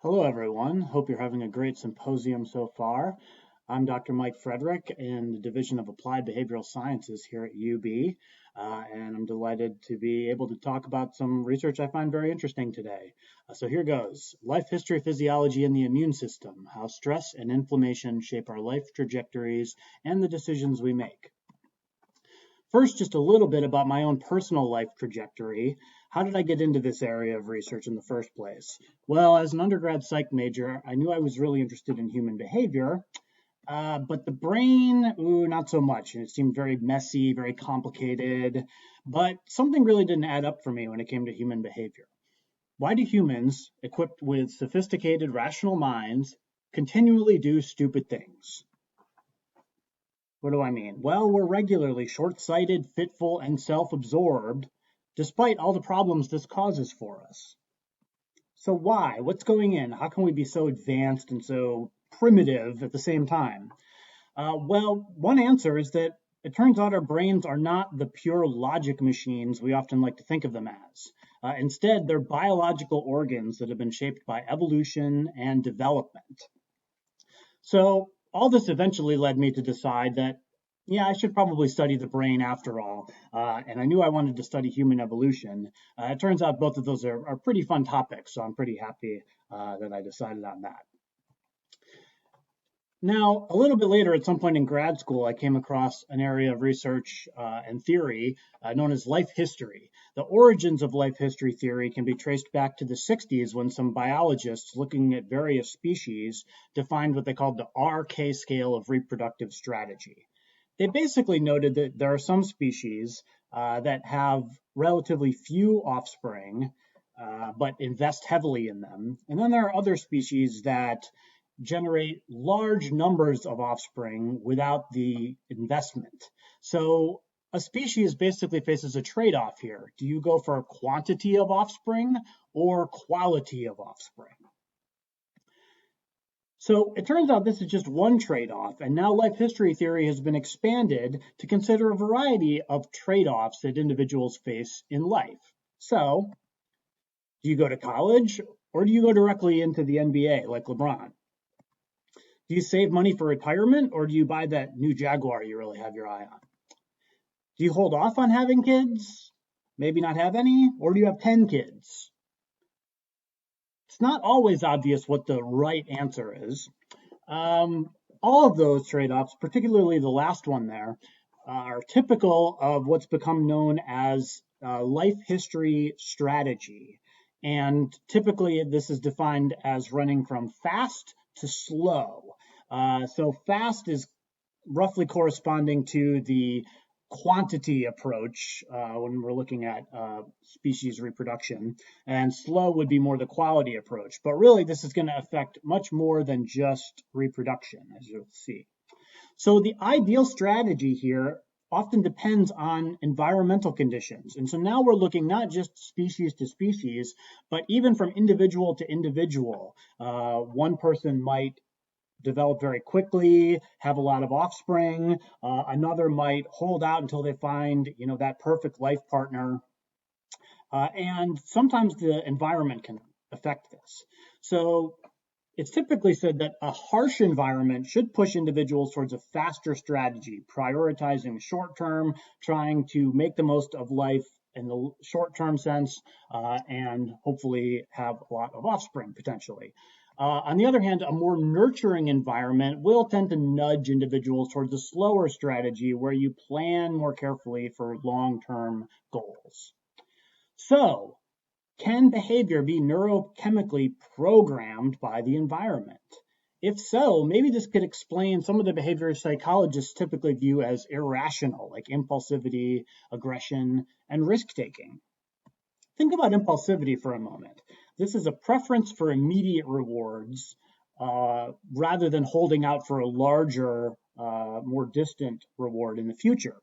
Hello, everyone. Hope you're having a great symposium so far. I'm Dr. Mike Frederick in the Division of Applied Behavioral Sciences here at UB, and I'm delighted to be able to talk about some research I find very interesting today. So here goes. Life history, physiology, and the immune system, how stress and inflammation shape our life trajectories and the decisions we make. First, just a little bit about my own personal life trajectory. How did I get into this area of research in the first place? Well, as an undergrad psych major, I knew I was really interested in human behavior, but the brain, not so much. And it seemed very messy, very complicated, but something really didn't add up for me when it came to human behavior. Why do humans, equipped with sophisticated, rational minds, continually do stupid things? What do I mean? Well, we're regularly short-sighted, fitful, and self-absorbed, despite all the problems this causes for us. So why? What's going in? How can we be so advanced and so primitive at the same time? Well, one answer is that it turns out our brains are not the pure logic machines we often like to think of them as. Instead, they're biological organs that have been shaped by evolution and development. So all this eventually led me to decide that, yeah, I should probably study the brain after all. And I knew I wanted to study human evolution. It turns out both of those are pretty fun topics, so I'm pretty happy that I decided on that. Now, a little bit later, at some point in grad school, I came across an area of research and theory known as life history. The origins of life history theory can be traced back to the 60s when some biologists looking at various species defined what they called the RK scale of reproductive strategy. They basically noted that there are some species that have relatively few offspring, but invest heavily in them. And then there are other species that generate large numbers of offspring without the investment. So a species basically faces a trade-off here. Do you go for quantity of offspring or quality of offspring? So it turns out this is just one trade-off, and now life history theory has been expanded to consider a variety of trade-offs that individuals face in life. So, do you go to college or do you go directly into the NBA like LeBron? Do you save money for retirement or do you buy that new Jaguar you really have your eye on? Do you hold off on having kids? Maybe not have any? Or do you have 10 kids? It's not always obvious what the right answer is. All of those trade-offs, particularly the last one there, are typical of what's become known as life history strategy. And typically this is defined as running from fast to slow. So fast is roughly corresponding to the quantity approach when we're looking at species reproduction, and slow would be more the quality approach. But really, this is going to affect much more than just reproduction, as you'll see. So the ideal strategy here often depends on environmental conditions. And so now we're looking not just species to species, but even from individual to individual. One person might develop very quickly, have a lot of offspring. Another might hold out until they find, that perfect life partner. And sometimes the environment can affect this. So it's typically said that a harsh environment should push individuals towards a faster strategy, prioritizing the short term, trying to make the most of life in the short term sense, and hopefully have a lot of offspring potentially. On the other hand, a more nurturing environment will tend to nudge individuals towards a slower strategy where you plan more carefully for long-term goals. So, can behavior be neurochemically programmed by the environment? If so, maybe this could explain some of the behaviors psychologists typically view as irrational, like impulsivity, aggression, and risk-taking. Think about impulsivity for a moment. This is a preference for immediate rewards rather than holding out for a larger, more distant reward in the future.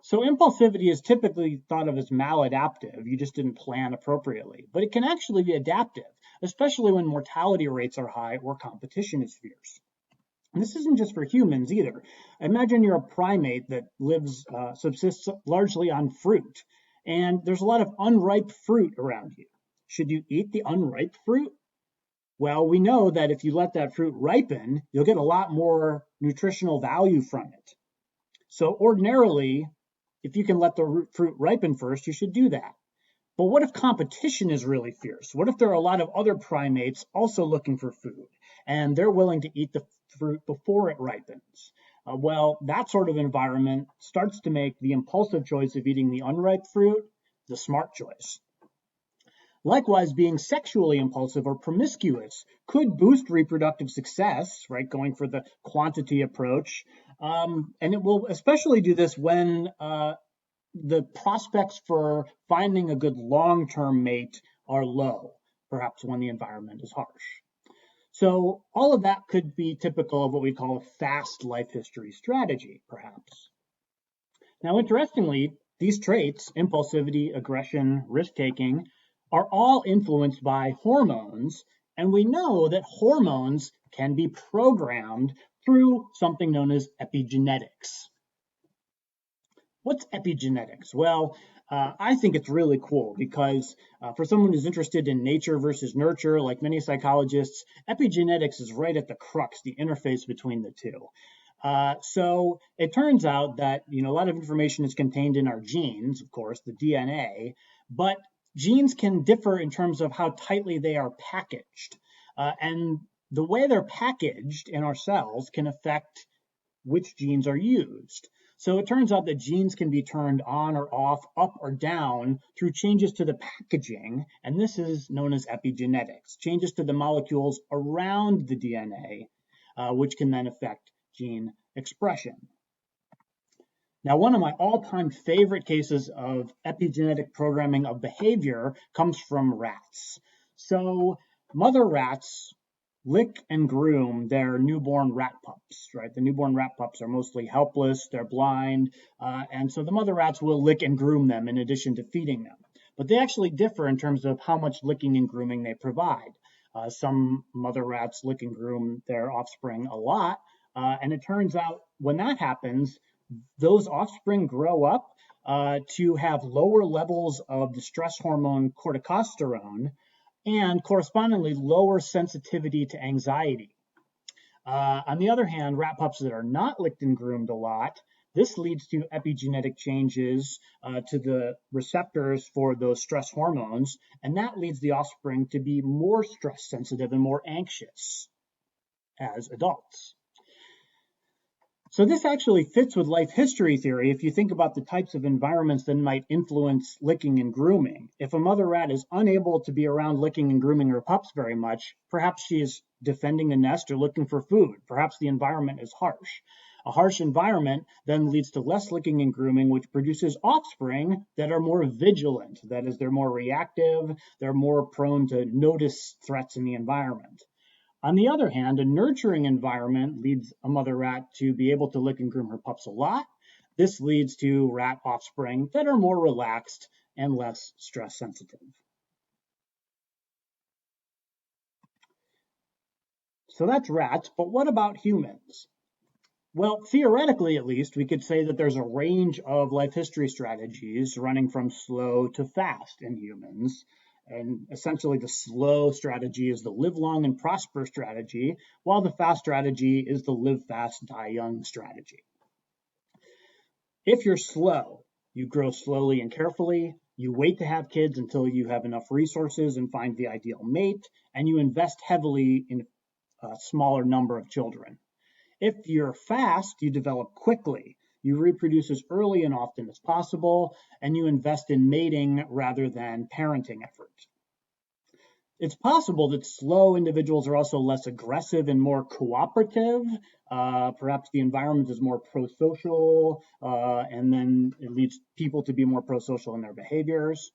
So impulsivity is typically thought of as maladaptive. You just didn't plan appropriately. But it can actually be adaptive, especially when mortality rates are high or competition is fierce. And this isn't just for humans either. Imagine you're a primate that subsists largely on fruit, and there's a lot of unripe fruit around you. Should you eat the unripe fruit? Well, we know that if you let that fruit ripen, you'll get a lot more nutritional value from it. So ordinarily, if you can let the fruit ripen first, you should do that. But what if competition is really fierce? What if there are a lot of other primates also looking for food and they're willing to eat the fruit before it ripens? Well, that sort of environment starts to make the impulsive choice of eating the unripe fruit the smart choice. Likewise, being sexually impulsive or promiscuous could boost reproductive success, right? Going for the quantity approach. And it will especially do this when the prospects for finding a good long-term mate are low, perhaps when the environment is harsh. So all of that could be typical of what we call a fast life history strategy, perhaps. Now, interestingly, these traits, impulsivity, aggression, risk-taking, are all influenced by hormones, and we know that hormones can be programmed through something known as epigenetics. What's epigenetics? Well, I think it's really cool because for someone who's interested in nature versus nurture, like many psychologists, epigenetics is right at the crux, the interface between the two. So it turns out that a lot of information is contained in our genes, of course, the DNA, but genes can differ in terms of how tightly they are packaged. And the way they're packaged in our cells can affect which genes are used. So it turns out that genes can be turned on or off, up or down through changes to the packaging, and this is known as epigenetics, changes to the molecules around the DNA, which can then affect gene expression. Now, one of my all-time favorite cases of epigenetic programming of behavior comes from rats. So mother rats lick and groom their newborn rat pups, right? The newborn rat pups are mostly helpless, they're blind, and so the mother rats will lick and groom them in addition to feeding them. But they actually differ in terms of how much licking and grooming they provide. Some mother rats lick and groom their offspring a lot, and it turns out when that happens, those offspring grow up to have lower levels of the stress hormone corticosterone, and correspondingly lower sensitivity to anxiety. On the other hand, rat pups that are not licked and groomed a lot, this leads to epigenetic changes to the receptors for those stress hormones, and that leads the offspring to be more stress sensitive and more anxious as adults. So this actually fits with life history theory if you think about the types of environments that might influence licking and grooming. If a mother rat is unable to be around licking and grooming her pups very much, perhaps she is defending the nest or looking for food. Perhaps the environment is harsh. A harsh environment then leads to less licking and grooming, which produces offspring that are more vigilant. That is, they're more reactive, they're more prone to notice threats in the environment. On the other hand, a nurturing environment leads a mother rat to be able to lick and groom her pups a lot. This leads to rat offspring that are more relaxed and less stress sensitive. So that's rats, but what about humans? Well, theoretically, at least, we could say that there's a range of life history strategies running from slow to fast in humans. And essentially, the slow strategy is the live long and prosper strategy, while the fast strategy is the live fast, die young strategy. If you're slow, you grow slowly and carefully, you wait to have kids until you have enough resources and find the ideal mate, and you invest heavily in a smaller number of children. If you're fast, you develop quickly. You reproduce as early and often as possible, and you invest in mating rather than parenting efforts. It's possible that slow individuals are also less aggressive and more cooperative. Perhaps the environment is more pro-social, and then it leads people to be more pro-social in their behaviors.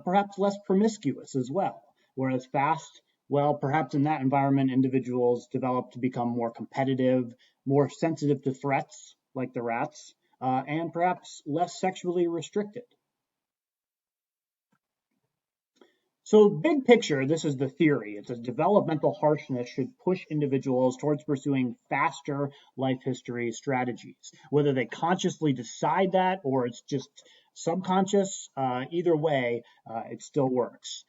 Perhaps less promiscuous as well. Whereas fast, well, perhaps in that environment, individuals develop to become more competitive, more sensitive to threats, like the rats, and perhaps less sexually restricted. So big picture, this is the theory. It's a developmental harshness should push individuals towards pursuing faster life history strategies. Whether they consciously decide that or it's just subconscious, either way, it still works.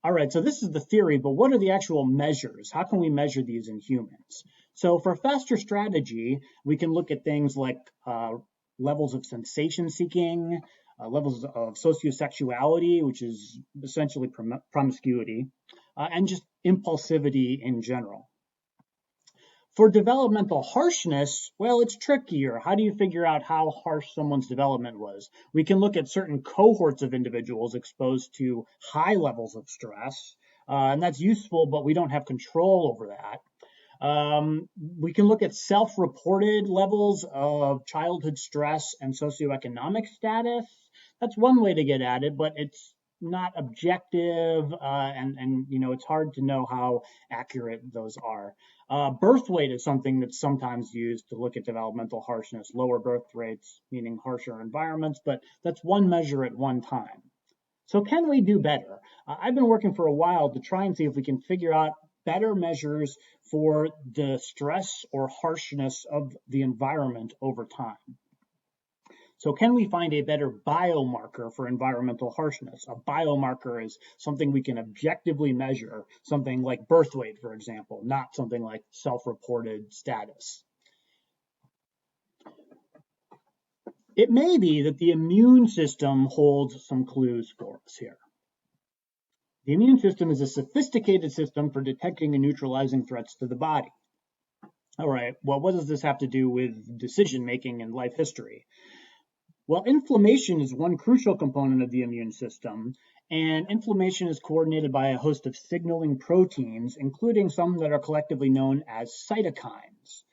All right, so this is the theory, but what are the actual measures? How can we measure these in humans? So for faster strategy, we can look at things like levels of sensation seeking, levels of sociosexuality, which is essentially promiscuity, and just impulsivity in general. For developmental harshness, well, it's trickier. How do you figure out how harsh someone's development was? We can look at certain cohorts of individuals exposed to high levels of stress, and that's useful, but we don't have control over that. We can look at self-reported levels of childhood stress and socioeconomic status. That's one way to get at it, but it's not objective, and it's hard to know how accurate those are. Birth weight is something that's sometimes used to look at developmental harshness, lower birth rates, meaning harsher environments, but that's one measure at one time. So can we do better? I've been working for a while to try and see if we can figure out better measures for the stress or harshness of the environment over time. So can we find a better biomarker for environmental harshness? A biomarker is something we can objectively measure, something like birth weight, for example, not something like self-reported status. It may be that the immune system holds some clues for us here. The immune system is a sophisticated system for detecting and neutralizing threats to the body. All right, well, what does this have to do with decision-making and life history? Well, inflammation is one crucial component of the immune system, and inflammation is coordinated by a host of signaling proteins, including some that are collectively known as cytokines.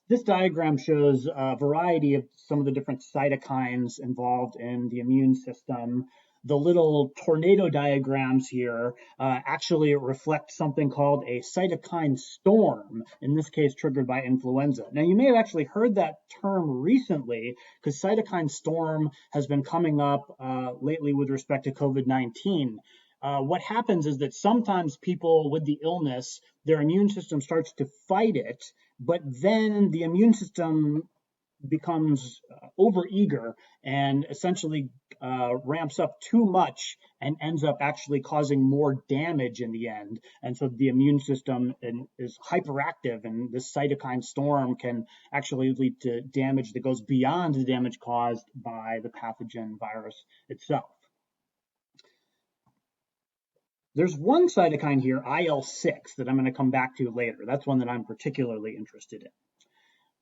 This diagram shows a variety of some of the different cytokines involved in the immune system. The little tornado diagrams here actually reflect something called a cytokine storm, in this case triggered by influenza. Now, you may have actually heard that term recently because cytokine storm has been coming up lately with respect to COVID-19. What happens is that sometimes people with the illness, their immune system starts to fight it, but then the immune system becomes overeager and essentially ramps up too much and ends up actually causing more damage in the end. And so the immune system is hyperactive, and this cytokine storm can actually lead to damage that goes beyond the damage caused by the pathogen virus itself. There's one cytokine here, IL-6, that I'm going to come back to later. That's one that I'm particularly interested in.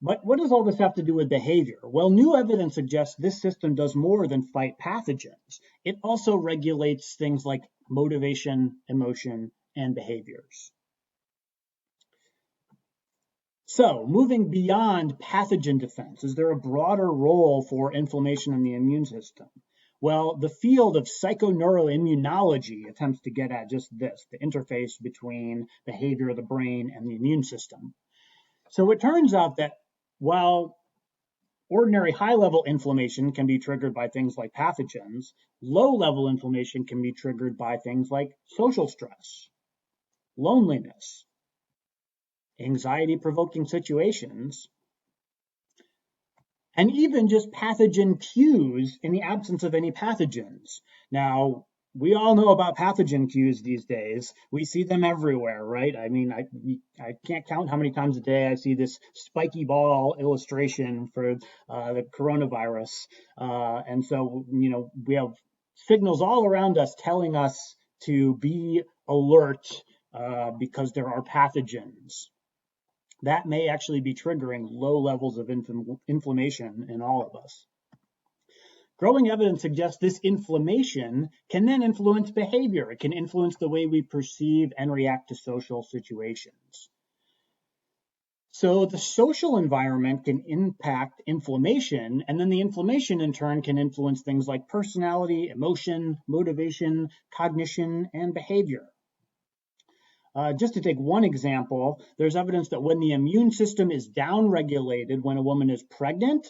But what does all this have to do with behavior? Well, new evidence suggests this system does more than fight pathogens. It also regulates things like motivation, emotion, and behaviors. So, moving beyond pathogen defense, is there a broader role for inflammation in the immune system? Well, the field of psychoneuroimmunology attempts to get at just this, the interface between behavior of the brain and the immune system. So it turns out that while ordinary high-level inflammation can be triggered by things like pathogens, low-level inflammation can be triggered by things like social stress, loneliness, anxiety-provoking situations, and even just pathogen cues in the absence of any pathogens. Now, we all know about pathogen cues these days. We see them everywhere, right? I mean, I can't count how many times a day I see this spiky ball illustration for the coronavirus. And so, we have signals all around us telling us to be alert because there are pathogens. That may actually be triggering low levels of inflammation in all of us. Growing evidence suggests this inflammation can then influence behavior. It can influence the way we perceive and react to social situations. So the social environment can impact inflammation, and then the inflammation in turn can influence things like personality, emotion, motivation, cognition, and behavior. Just to take one example, there's evidence that when the immune system is downregulated when a woman is pregnant,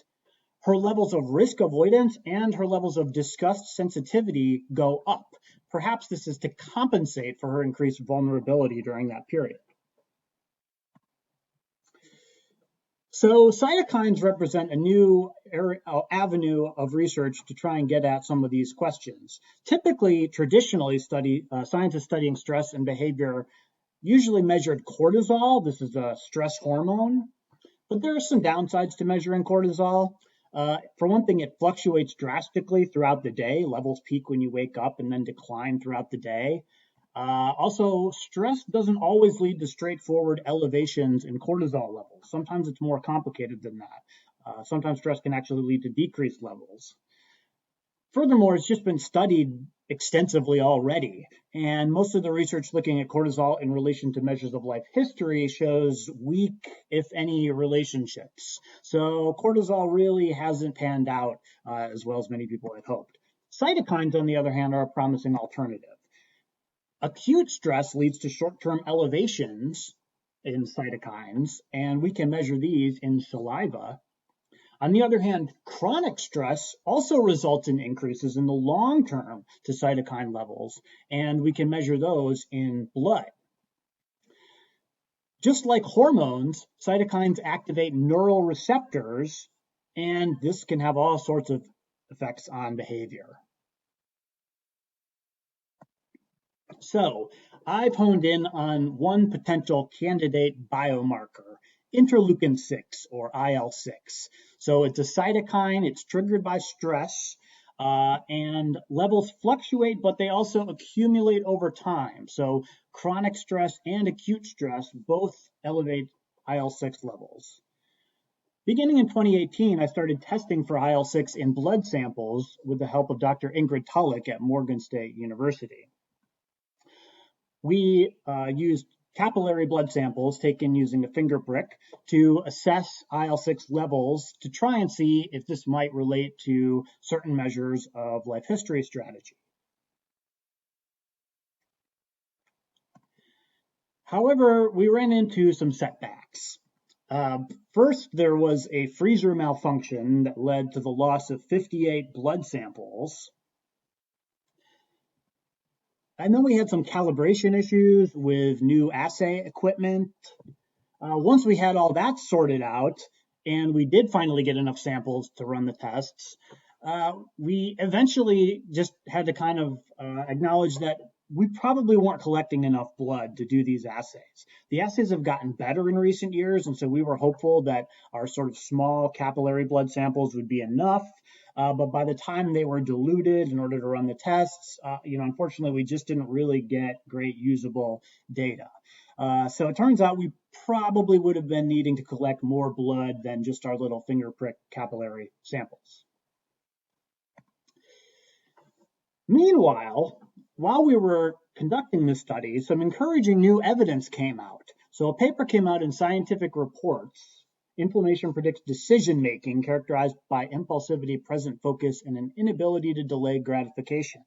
her levels of risk avoidance and her levels of disgust sensitivity go up. Perhaps this is to compensate for her increased vulnerability during that period. So cytokines represent a new avenue of research to try and get at some of these questions. Typically, traditionally, scientists studying stress and behavior usually measured cortisol. This is a stress hormone, but there are some downsides to measuring cortisol. For one thing, it fluctuates drastically throughout the day. Levels peak when you wake up and then decline throughout the day. Also, stress doesn't always lead to straightforward elevations in cortisol levels. Sometimes it's more complicated than that. Sometimes stress can actually lead to decreased levels. Furthermore, it's just been studied extensively already, and most of the research looking at cortisol in relation to measures of life history shows weak, if any, relationships. So cortisol really hasn't panned out as well as many people had hoped. Cytokines, on the other hand, are a promising alternative. Acute stress leads to short-term elevations in cytokines, and we can measure these in saliva. On the other hand, chronic stress also results in increases in the long term to cytokine levels, and we can measure those in blood. Just like hormones, cytokines activate neural receptors, and this can have all sorts of effects on behavior. So I've honed in on one potential candidate biomarker, interleukin 6 or IL-6. So it's a cytokine, it's triggered by stress, and levels fluctuate, but they also accumulate over time. So chronic stress and acute stress both elevate IL-6 levels. Beginning in 2018, I started testing for IL-6 in blood samples with the help of Dr. Ingrid Tulloch at Morgan State University. We used capillary blood samples taken using a finger prick to assess IL-6 levels to try and see if this might relate to certain measures of life history strategy. However, we ran into some setbacks. First, there was a freezer malfunction that led to the loss of 58 blood samples. And then we had some calibration issues with new assay equipment. Once we had all that sorted out, and we did finally get enough samples to run the tests, we eventually just had to kind of acknowledge that we probably weren't collecting enough blood to do these assays. The assays have gotten better in recent years, and so we were hopeful that our sort of small capillary blood samples would be enough. But by the time they were diluted in order to run the tests, unfortunately, we just didn't really get great usable data. So it turns out we probably would have been needing to collect more blood than just our little finger prick capillary samples. Meanwhile, while we were conducting this study, some encouraging new evidence came out. So a paper came out in Scientific Reports. Inflammation predicts decision-making characterized by impulsivity, present focus, and an inability to delay gratification.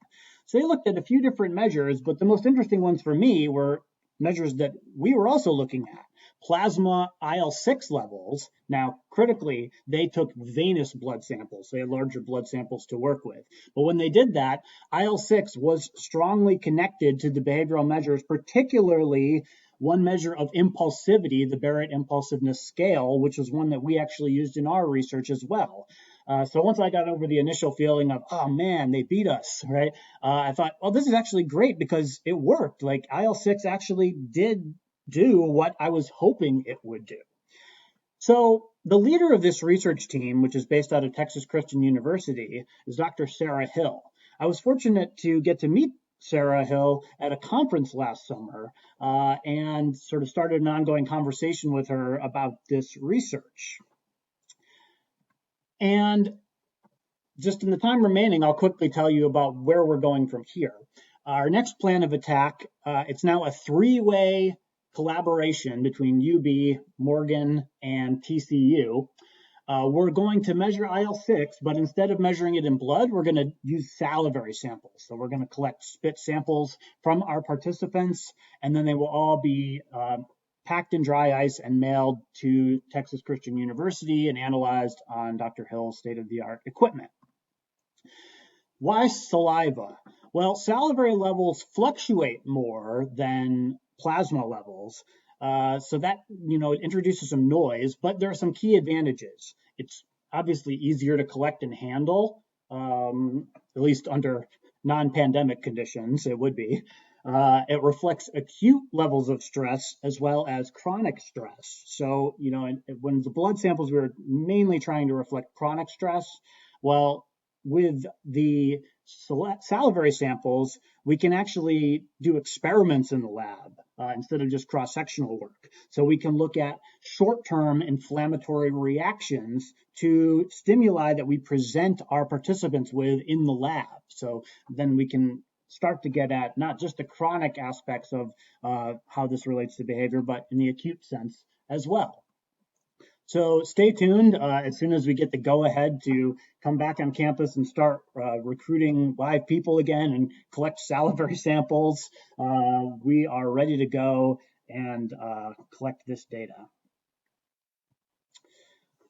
So they looked at a few different measures, but the most interesting ones for me were measures that we were also looking at. Plasma IL-6 levels. Now, critically, they took venous blood samples. They had larger blood samples to work with. But when they did that, IL-6 was strongly connected to the behavioral measures, particularly one measure of impulsivity, the Barrett Impulsiveness Scale, which was one that we actually used in our research as well. So once I got over the initial feeling of, oh man, they beat us, right? I thought, well, this is actually great because it worked. Like IL-6 actually did do what I was hoping it would do. So the leader of this research team, which is based out of Texas Christian University, is Dr. Sarah Hill. I was fortunate to get to meet Sarah Hill at a conference last summer and sort of started an ongoing conversation with her about this research. And just in the time remaining, I'll quickly tell you about where we're going from here. Our next plan of attack, it's now a three-way collaboration between UB, Morgan, and TCU. We're going to measure IL-6, but instead of measuring it in blood, we're going to use salivary samples. So we're going to collect spit samples from our participants, and then they will all be packed in dry ice and mailed to Texas Christian University and analyzed on Dr. Hill's state-of-the-art equipment. Why saliva? Well, salivary levels fluctuate more than plasma levels. So that, it introduces some noise, but there are some key advantages. It's obviously easier to collect and handle, at least under non-pandemic conditions, it would be. It reflects acute levels of stress as well as chronic stress. So, when the blood samples, we were mainly trying to reflect chronic stress. Well, with the salivary samples, we can actually do experiments in the lab instead of just cross-sectional work. So we can look at short-term inflammatory reactions to stimuli that we present our participants with in the lab. So then we can start to get at not just the chronic aspects of how this relates to behavior, but in the acute sense as well. So stay tuned. As soon as we get the go-ahead to come back on campus and start recruiting live people again and collect salivary samples, we are ready to go and collect this data.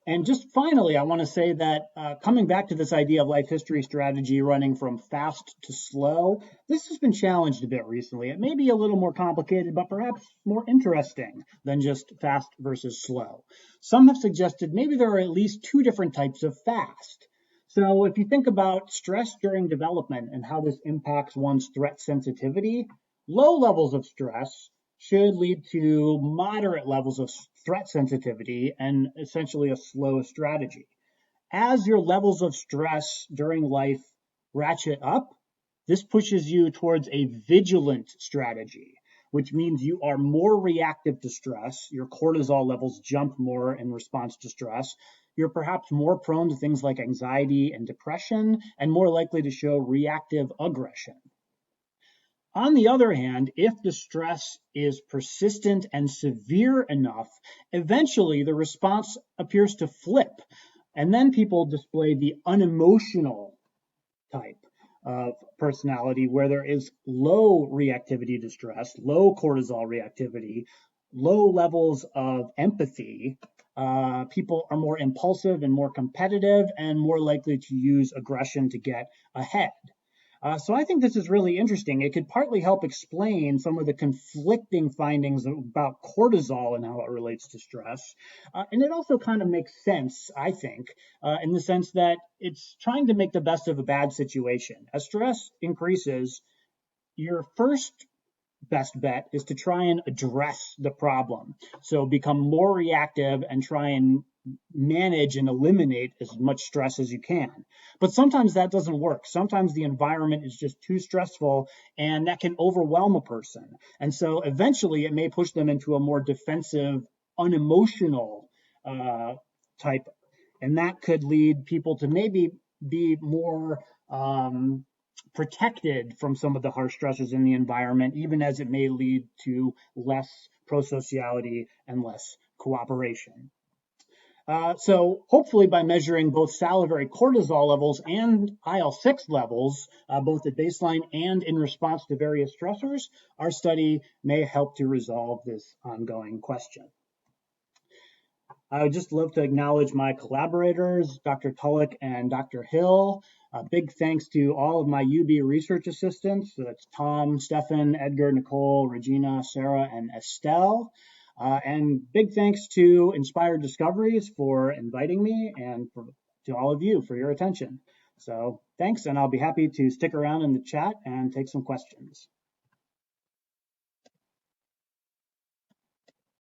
And just finally, I want to say that coming back to this idea of life history strategy running from fast to slow, this has been challenged a bit recently. It may be a little more complicated, but perhaps more interesting than just fast versus slow. Some have suggested maybe there are at least two different types of fast. So if you think about stress during development and how this impacts one's threat sensitivity, low levels of stress should lead to moderate levels of threat sensitivity and essentially a slow strategy. As your levels of stress during life ratchet up, this pushes you towards a vigilant strategy, which means you are more reactive to stress. Your cortisol levels jump more in response to stress. You're perhaps more prone to things like anxiety and depression and more likely to show reactive aggression. On the other hand, if the stress is persistent and severe enough, eventually the response appears to flip, and then people display the unemotional type of personality where there is low reactivity to stress, low cortisol reactivity, low levels of empathy. People are more impulsive and more competitive and more likely to use aggression to get ahead. So I think this is really interesting. It could partly help explain some of the conflicting findings about cortisol and how it relates to stress. And it also kind of makes sense, I think, in the sense that it's trying to make the best of a bad situation. As stress increases, your first best bet is to try and address the problem. So become more reactive and try and manage and eliminate as much stress as you can. But sometimes that doesn't work. Sometimes the environment is just too stressful and that can overwhelm a person. And so eventually it may push them into a more defensive, unemotional type. And that could lead people to maybe be more protected from some of the harsh stresses in the environment, even as it may lead to less prosociality and less cooperation. So hopefully by measuring both salivary cortisol levels and IL-6 levels, both at baseline and in response to various stressors, our study may help to resolve this ongoing question. I would just love to acknowledge my collaborators, Dr. Tulloch and Dr. Hill. Big thanks to all of my UB research assistants. So that's Tom, Stefan, Edgar, Nicole, Regina, Sarah, and Estelle. And big thanks to Inspired Discoveries for inviting me and to all of you for your attention. So thanks, and I'll be happy to stick around in the chat and take some questions.